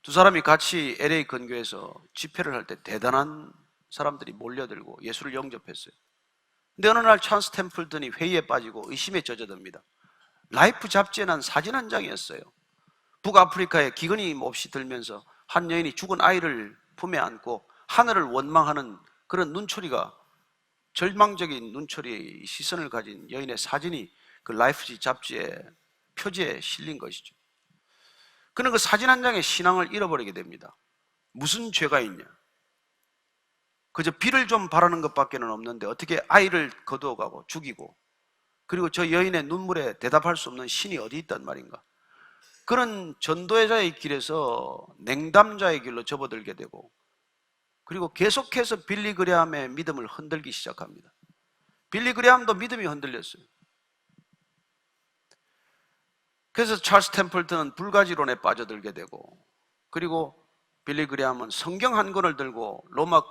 두 사람이 같이 LA 근교에서 집회를 할 때 대단한 사람들이 몰려들고 예수를 영접했어요. 근데 어느 날 찰스 템플턴이 회의에 빠지고 의심에 젖어듭니다. 라이프 잡지에 난 사진 한 장이었어요. 북아프리카에 기근이 몹시 들면서 한 여인이 죽은 아이를 품에 안고 하늘을 원망하는 그런 눈초리가, 절망적인 눈초리의 시선을 가진 여인의 사진이 그 라이프 잡지의 표지에 실린 것이죠. 그는 그 사진 한 장에 신앙을 잃어버리게 됩니다. 무슨 죄가 있냐? 그저 비를 좀 바라는 것밖에는 없는데 어떻게 아이를 거두어가고 죽이고, 그리고 저 여인의 눈물에 대답할 수 없는 신이 어디 있단 말인가? 그런 전도자의 길에서 냉담자의 길로 접어들게 되고, 그리고 계속해서 빌리 그레함의 믿음을 흔들기 시작합니다. 빌리 그레함도 믿음이 흔들렸어요. 그래서 찰스 템플턴은 불가지론에 빠져들게 되고, 그리고 빌리 그레함은 성경 한 권을 들고 로마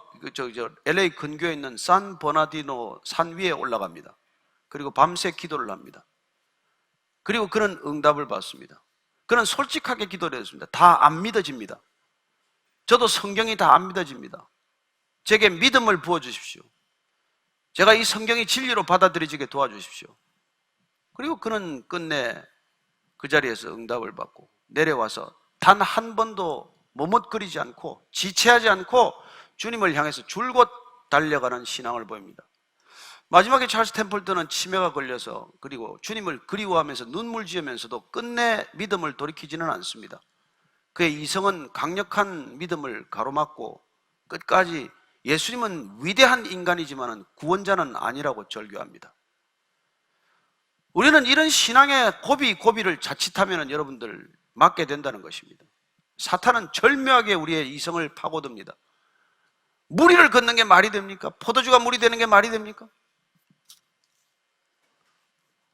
LA 근교에 있는 산 버나디노 산 위에 올라갑니다. 그리고 밤새 기도를 합니다. 그리고 그는 응답을 받습니다. 그는 솔직하게 기도를 했습니다. 다 안 믿어집니다. 저도 성경이 다 안 믿어집니다. 제게 믿음을 부어주십시오. 제가 이 성경이 진리로 받아들여지게 도와주십시오. 그리고 그는 끝내 그 자리에서 응답을 받고 내려와서 단 한 번도 머뭇거리지 않고 지체하지 않고 주님을 향해서 줄곧 달려가는 신앙을 보입니다. 마지막에 찰스 템플턴은 치매가 걸려서, 그리고 주님을 그리워하면서 눈물 지으면서도 끝내 믿음을 돌이키지는 않습니다. 그의 이성은 강력한 믿음을 가로막고 끝까지 예수님은 위대한 인간이지만 구원자는 아니라고 절규합니다. 우리는 이런 신앙의 고비를 자칫하면 여러분들 맞게 된다는 것입니다. 사탄은 절묘하게 우리의 이성을 파고듭니다. 무리를 걷는 게 말이 됩니까? 포도주가 물이 되는 게 말이 됩니까?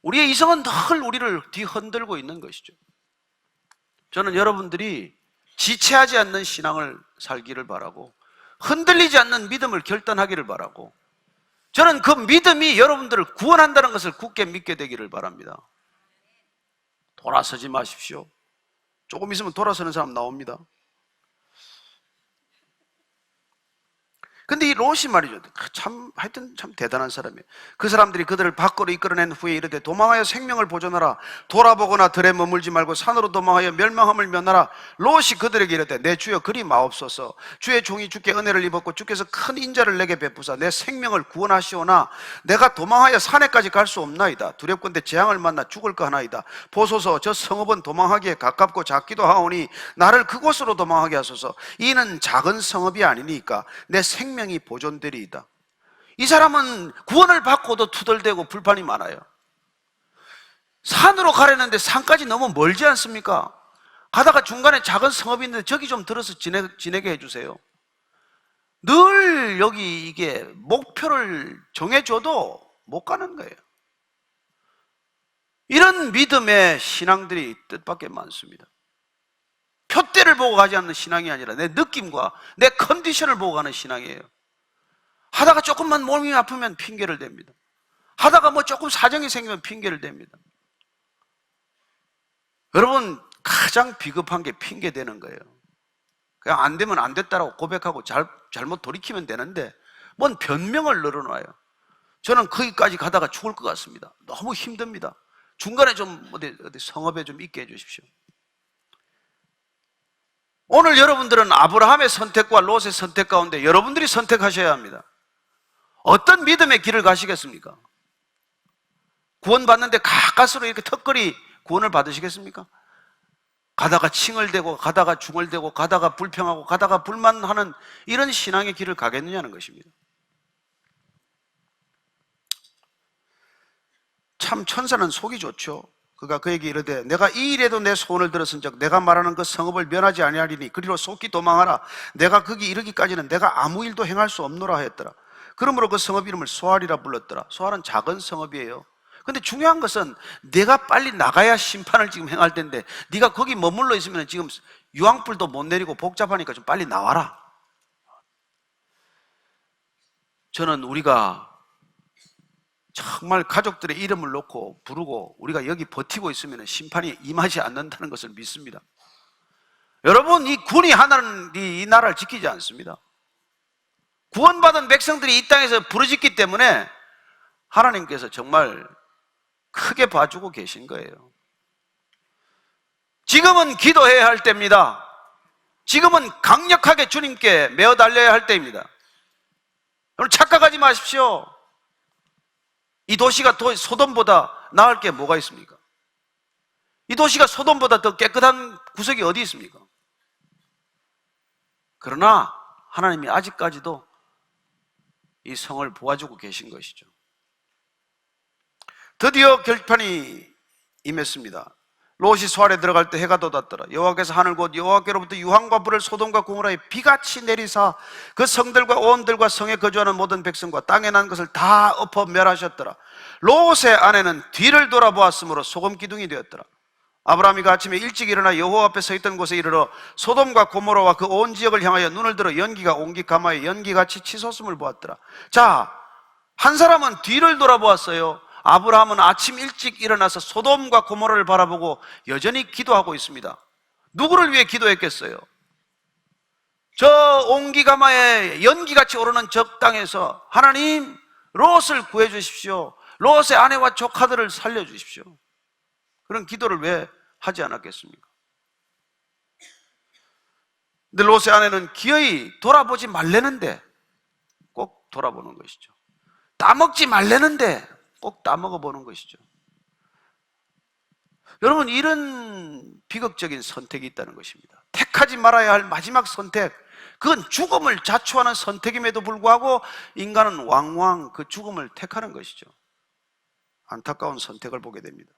우리의 이성은 늘 우리를 뒤흔들고 있는 것이죠. 저는 여러분들이 지체하지 않는 신앙을 살기를 바라고, 흔들리지 않는 믿음을 결단하기를 바라고, 저는 그 믿음이 여러분들을 구원한다는 것을 굳게 믿게 되기를 바랍니다. 돌아서지 마십시오. 조금 있으면 돌아서는 사람 나옵니다. 근데 이 롯이 말이죠, 하여튼 참 대단한 사람이에요. 그 사람들이 그들을 밖으로 이끌어낸 후에 이르되 도망하여 생명을 보존하라. 돌아보거나 들에 머물지 말고 산으로 도망하여 멸망함을 면하라. 롯이 그들에게 이르되 내 주여 그리 마옵소서. 주의 종이 주께 은혜를 입었고 주께서 큰 인자를 내게 베푸사 내 생명을 구원하시오나 내가 도망하여 산에까지 갈 수 없나이다. 두렵건대 재앙을 만나 죽을까 하나이다. 보소서 저 성읍은 도망하기에 가깝고 작기도 하오니 나를 그곳으로 도망하게 하소서. 이는 작은 성읍이 아니니까 내 생명이 보존되리이다. 이 사람은 구원을 받고도 투덜대고 불판이 많아요. 산으로 가려는데 산까지 너무 멀지 않습니까? 가다가 중간에 작은 성읍이 있는데 저기 좀 들어서 지내게 해주세요. 늘 여기 이게 목표를 정해줘도 못 가는 거예요. 이런 믿음의 신앙들이 뜻밖의 많습니다. 표대를 보고 가지 않는 신앙이 아니라 내 느낌과 내 컨디션을 보고 가는 신앙이에요. 하다가 조금만 몸이 아프면 핑계를 댑니다. 하다가 뭐 조금 사정이 생기면 핑계를 댑니다. 여러분, 가장 비겁한 게 핑계 대는 거예요. 그냥 안 되면 안 됐다라고 고백하고 잘못 돌이키면 되는데 뭔 변명을 늘어놔요. 저는 거기까지 가다가 죽을 것 같습니다. 너무 힘듭니다. 중간에 좀 어디 성읍에 좀 있게 해주십시오. 오늘 여러분들은 아브라함의 선택과 롯의 선택 가운데 여러분들이 선택하셔야 합니다. 어떤 믿음의 길을 가시겠습니까? 구원받는데 가까스로 이렇게 턱걸이 구원을 받으시겠습니까? 가다가 칭얼대고 가다가 중얼대고 가다가 불평하고 가다가 불만하는 이런 신앙의 길을 가겠느냐는 것입니다. 참 천사는 속이 좋죠. 그가 그에게 이르되 내가 이 일에도 내 소원을 들었은즉 내가 말하는 그 성읍을 면하지 아니하리니 그리로 속히 도망하라. 내가 거기 이르기까지는 내가 아무 일도 행할 수 없노라 하였더라. 그러므로 그 성읍 이름을 소알이라 불렀더라. 소알은 작은 성읍이에요. 근데 중요한 것은 내가 빨리 나가야 심판을 지금 행할 텐데 네가 거기 머물러 있으면 지금 유황불도 못 내리고 복잡하니까 좀 빨리 나와라. 저는 우리가 정말 가족들의 이름을 놓고 부르고 우리가 여기 버티고 있으면 심판이 임하지 않는다는 것을 믿습니다. 여러분, 이 군이 하나는 이 나라를 지키지 않습니다. 구원받은 백성들이 이 땅에서 부르짖기 때문에 하나님께서 정말 크게 봐주고 계신 거예요. 지금은 기도해야 할 때입니다. 지금은 강력하게 주님께 메어 달려야 할 때입니다. 여러분, 착각하지 마십시오. 이 도시가 소돔보다 나을 게 뭐가 있습니까? 이 도시가 소돔보다 더 깨끗한 구석이 어디 있습니까? 그러나 하나님이 아직까지도 이 성을 보아주고 계신 것이죠. 드디어 결판이 임했습니다. 롯이 소알에 들어갈 때 해가 돋았더라. 여호와께서 하늘 곧 여호와께로부터 유황과 불을 소돔과 고모라에 비같이 내리사 그 성들과 온들과 성에 거주하는 모든 백성과 땅에 난 것을 다 엎어 멸하셨더라. 롯의 아내는 뒤를 돌아보았으므로 소금 기둥이 되었더라. 아브라함이 그 아침에 일찍 일어나 여호와 앞에 서 있던 곳에 이르러 소돔과 고모라와 그 온 지역을 향하여 눈을 들어 연기가 옹기 가마에 연기같이 치솟음을 보았더라. 자, 한 사람은 뒤를 돌아보았어요. 아브라함은 아침 일찍 일어나서 소돔과 고모라를 바라보고 여전히 기도하고 있습니다. 누구를 위해 기도했겠어요? 저 옹기가마에 연기같이 오르는 저 땅에서 하나님, 롯을 구해 주십시오. 롯의 아내와 조카들을 살려 주십시오. 그런 기도를 왜 하지 않았겠습니까? 근데 롯의 아내는 기어이 돌아보지 말래는데 꼭 돌아보는 것이죠. 따먹지 말래는데 꼭 따먹어보는 것이죠. 여러분, 이런 비극적인 선택이 있다는 것입니다. 택하지 말아야 할 마지막 선택, 그건 죽음을 자초하는 선택임에도 불구하고 인간은 왕왕 그 죽음을 택하는 것이죠. 안타까운 선택을 보게 됩니다.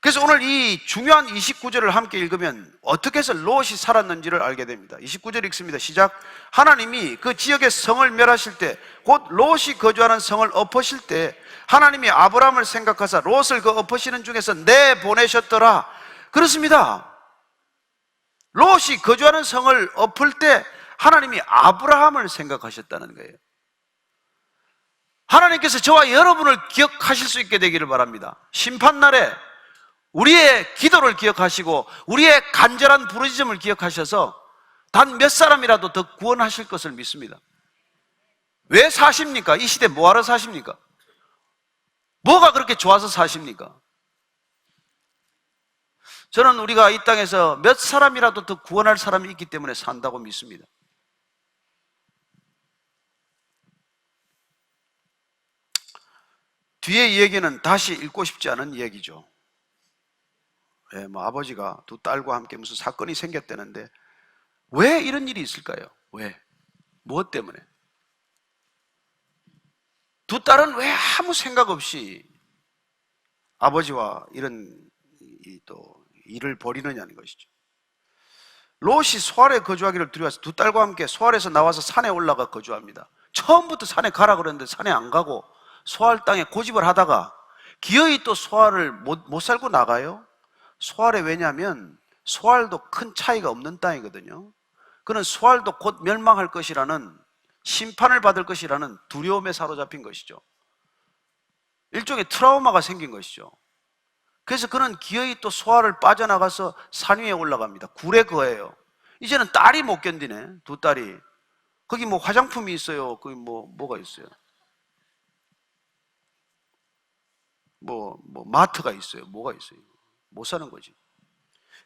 그래서 오늘 이 중요한 29절을 함께 읽으면 어떻게 해서 롯이 살았는지를 알게 됩니다. 29절 읽습니다. 시작. 하나님이 그 지역의 성을 멸하실 때, 곧 롯이 거주하는 성을 엎으실 때 하나님이 아브라함을 생각하사 롯을 그 엎으시는 중에서 내보내셨더라. 그렇습니다. 롯이 거주하는 성을 엎을 때 하나님이 아브라함을 생각하셨다는 거예요. 하나님께서 저와 여러분을 기억하실 수 있게 되기를 바랍니다. 심판날에 우리의 기도를 기억하시고 우리의 간절한 부르짖음을 기억하셔서 단 몇 사람이라도 더 구원하실 것을 믿습니다. 왜 사십니까? 이 시대 뭐하러 사십니까? 뭐가 그렇게 좋아서 사십니까? 저는 우리가 이 땅에서 몇 사람이라도 더 구원할 사람이 있기 때문에 산다고 믿습니다. 뒤에 이 얘기는 다시 읽고 싶지 않은 얘기죠. 예, 뭐 아버지가 두 딸과 함께 무슨 사건이 생겼다는데 왜 이런 일이 있을까요? 왜? 무엇 때문에? 두 딸은 왜 아무 생각 없이 아버지와 이런 또 일을 벌이느냐는 것이죠. 롯이 소알에 거주하기를 두려워서 두 딸과 함께 소알에서 나와서 산에 올라가 거주합니다. 처음부터 산에 가라 그랬는데 산에 안 가고 소알 땅에 고집을 하다가 기어이 또 소알을 못 살고 나가요. 소알에 왜냐하면 소알도 큰 차이가 없는 땅이거든요. 그는 소알도 곧 멸망할 것이라는 심판을 받을 것이라는 두려움에 사로잡힌 것이죠. 일종의 트라우마가 생긴 것이죠. 그래서 그는 기어이 또 소알을 빠져나가서 산 위에 올라갑니다. 굴에 거해요. 이제는 딸이 못 견디네. 두 딸이. 거기 뭐 화장품이 있어요. 거기 뭐가 있어요. 마트가 있어요. 뭐가 있어요. 못 사는 거지.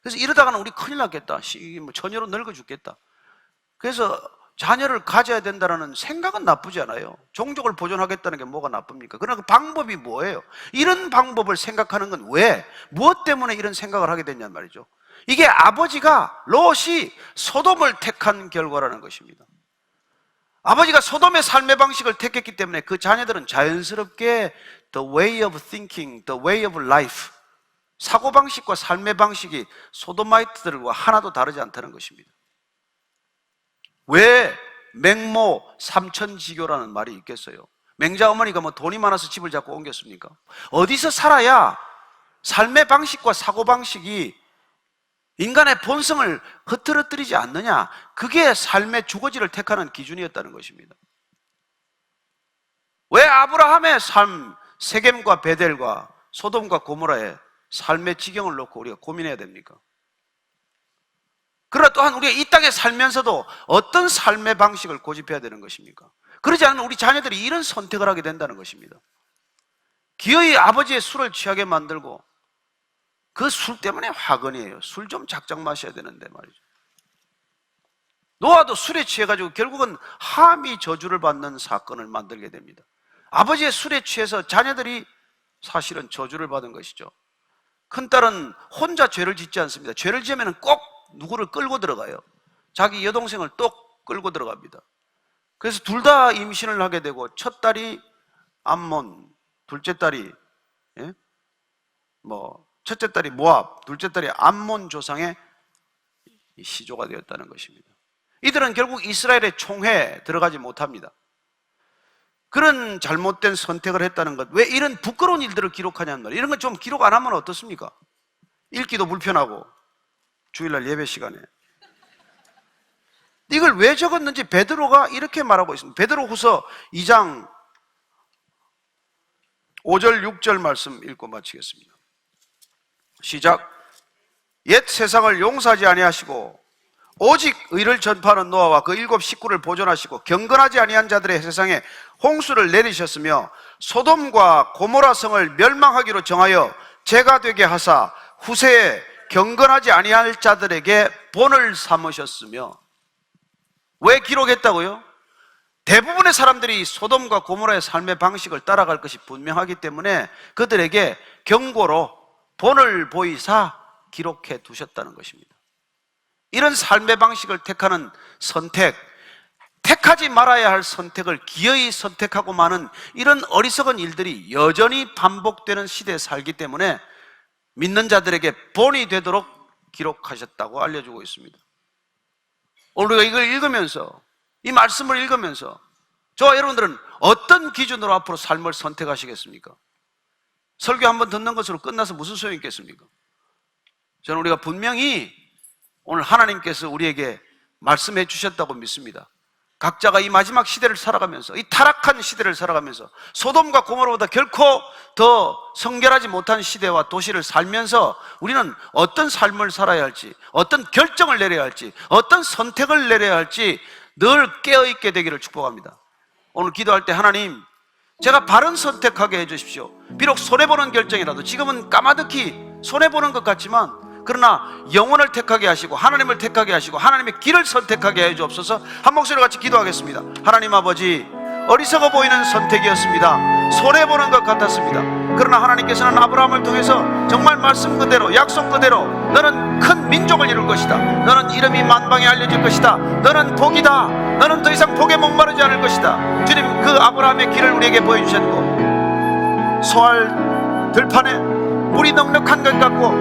그래서 이러다가는 우리 큰일 났겠다. 뭐 처녀로 늙어 죽겠다. 그래서 자녀를 가져야 된다는 생각은 나쁘지 않아요. 종족을 보존하겠다는 게 뭐가 나쁩니까? 그러나 그 방법이 뭐예요? 이런 방법을 생각하는 건 왜? 무엇 때문에 이런 생각을 하게 됐냔 말이죠. 이게 아버지가 롯이 소돔을 택한 결과라는 것입니다. 아버지가 소돔의 삶의 방식을 택했기 때문에 그 자녀들은 자연스럽게 the way of thinking, the way of life, 사고방식과 삶의 방식이 소돔마이트들과 하나도 다르지 않다는 것입니다. 왜 맹모 삼천지교라는 말이 있겠어요? 맹자 어머니가 뭐 돈이 많아서 집을 자꾸 옮겼습니까? 어디서 살아야 삶의 방식과 사고방식이 인간의 본성을 흐트러뜨리지 않느냐? 그게 삶의 주거지를 택하는 기준이었다는 것입니다. 왜 아브라함의 삶, 세겜과 베델과 소돔과 고모라의 삶의 지경을 놓고 우리가 고민해야 됩니까? 그러나 또한 우리가 이 땅에 살면서도 어떤 삶의 방식을 고집해야 되는 것입니까? 그러지 않으면 우리 자녀들이 이런 선택을 하게 된다는 것입니다. 기어이 아버지의 술을 취하게 만들고 그 술 때문에 화근이에요. 술 좀 작작 마셔야 되는데 말이죠. 노아도 술에 취해가지고 결국은 함이 저주를 받는 사건을 만들게 됩니다. 아버지의 술에 취해서 자녀들이 사실은 저주를 받은 것이죠. 큰딸은 혼자 죄를 짓지 않습니다. 죄를 지으면 꼭 누구를 끌고 들어가요. 자기 여동생을 또 끌고 들어갑니다. 그래서 둘 다 임신을 하게 되고 첫 딸이 암몬, 둘째 딸이 첫째 딸이 모압, 둘째 딸이 암몬 조상의 시조가 되었다는 것입니다. 이들은 결국 이스라엘의 총회에 들어가지 못합니다. 그런 잘못된 선택을 했다는 것. 왜 이런 부끄러운 일들을 기록하냐는 말이에요. 이런 건 좀 기록 안 하면 어떻습니까? 읽기도 불편하고 주일날 예배 시간에. 이걸 왜 적었는지 베드로가 이렇게 말하고 있습니다. 베드로후서 2장 5절 6절 말씀 읽고 마치겠습니다. 시작. 옛 세상을 용서하지 아니하시고 오직 의를 전파하는 노아와 그 7 식구를 보존하시고 경건하지 아니한 자들의 세상에 홍수를 내리셨으며 소돔과 고모라 성을 멸망하기로 정하여 죄가 되게 하사 후세에 경건하지 아니할 자들에게 본을 삼으셨으며. 왜 기록했다고요? 대부분의 사람들이 소돔과 고모라의 삶의 방식을 따라갈 것이 분명하기 때문에 그들에게 경고로 본을 보이사 기록해 두셨다는 것입니다. 이런 삶의 방식을 택하는 선택, 택하지 말아야 할 선택을 기어이 선택하고 마는 이런 어리석은 일들이 여전히 반복되는 시대에 살기 때문에 믿는 자들에게 본이 되도록 기록하셨다고 알려주고 있습니다. 오늘 우리가 이걸 읽으면서, 이 말씀을 읽으면서 저와 여러분들은 어떤 기준으로 앞으로 삶을 선택하시겠습니까? 설교 한번 듣는 것으로 끝나서 무슨 소용이 있겠습니까? 저는 우리가 분명히 오늘 하나님께서 우리에게 말씀해 주셨다고 믿습니다. 각자가 이 마지막 시대를 살아가면서, 이 타락한 시대를 살아가면서 소돔과 고모라보다 결코 더 성결하지 못한 시대와 도시를 살면서 우리는 어떤 삶을 살아야 할지, 어떤 결정을 내려야 할지, 어떤 선택을 내려야 할지 늘 깨어있게 되기를 축복합니다. 오늘 기도할 때 하나님, 제가 바른 선택하게 해주십시오. 비록 손해보는 결정이라도, 지금은 까마득히 손해보는 것 같지만 그러나 영혼을 택하게 하시고 하나님을 택하게 하시고 하나님의 길을 선택하게 해 주옵소서. 한 목소리로 같이 기도하겠습니다. 하나님 아버지, 어리석어 보이는 선택이었습니다. 손해보는 것 같았습니다. 그러나 하나님께서는 아브라함을 통해서 정말 말씀 그대로, 약속 그대로 너는 큰 민족을 이룰 것이다, 너는 이름이 만방에 알려질 것이다, 너는 복이다, 너는 더 이상 복에 목마르지 않을 것이다. 주님, 그 아브라함의 길을 우리에게 보여주셨고, 소알 들판에 물이 넉넉한 것 같고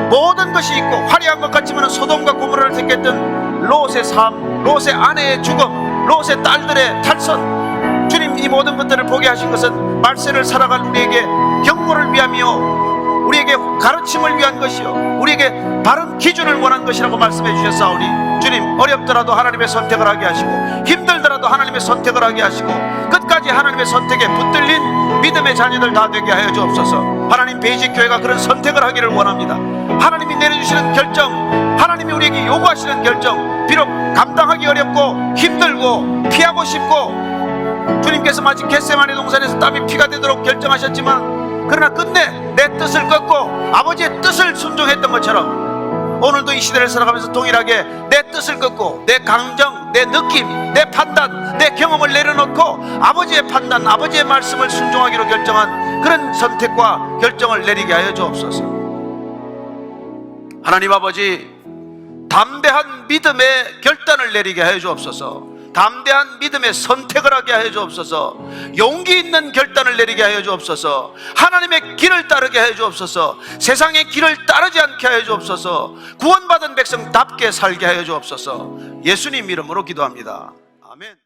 모든 것이 있고 화려한 것 같지만 소돔과 고모라를 택했던 롯의 삶, 롯의 아내의 죽음, 롯의 딸들의 탈선, 주님, 이 모든 것들을 보게 하신 것은 말세를 살아갈 우리에게 경고를 위함이요, 우리에게 가르침을 위한 것이요, 우리에게 바른 기준을 원한 것이라고 말씀해 주셨사오니, 주님, 어렵더라도 하나님의 선택을 하게 하시고 힘들더라도 하나님의 선택을 하게 하시고 끝까지 하나님의 선택에 붙들린 믿음의 자녀들 다 되게 하여 주옵소서. 하나님, 베이직교회가 그런 선택을 하기를 원합니다. 하나님이 내려주시는 결정, 하나님이 우리에게 요구하시는 결정, 비록 감당하기 어렵고 힘들고 피하고 싶고, 주님께서 마치 겟세마네 동산에서 땀이 피가 되도록 결정하셨지만 그러나 끝내 내 뜻을 꺾고 아버지의 뜻을 순종했던 것처럼 오늘도 이 시대를 살아가면서 동일하게 내 뜻을 꺾고 내 감정, 내 느낌, 내 판단, 내 경험을 내려놓고 아버지의 판단, 아버지의 말씀을 순종하기로 결정한 그런 선택과 결정을 내리게 하여 주옵소서. 하나님 아버지, 담대한 믿음의 결단을 내리게 하여 주옵소서. 담대한 믿음의 선택을 하게 하여 주옵소서. 용기 있는 결단을 내리게 하여 주옵소서. 하나님의 길을 따르게 하여 주옵소서. 세상의 길을 따르지 않게 하여 주옵소서. 구원받은 백성답게 살게 하여 주옵소서. 예수님 이름으로 기도합니다. 아멘.